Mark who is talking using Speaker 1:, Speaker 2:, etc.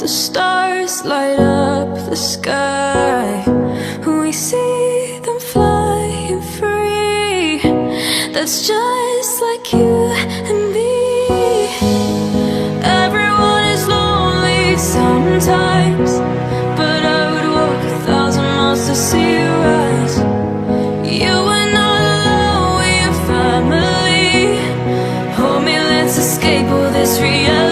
Speaker 1: The stars light up the sky. We see them flying free. That's just like you and me. Everyone is lonely sometimes, but I would walk 1,000 miles to see you rise. You are not alone, we're family. Hold me, let's escape all this reality.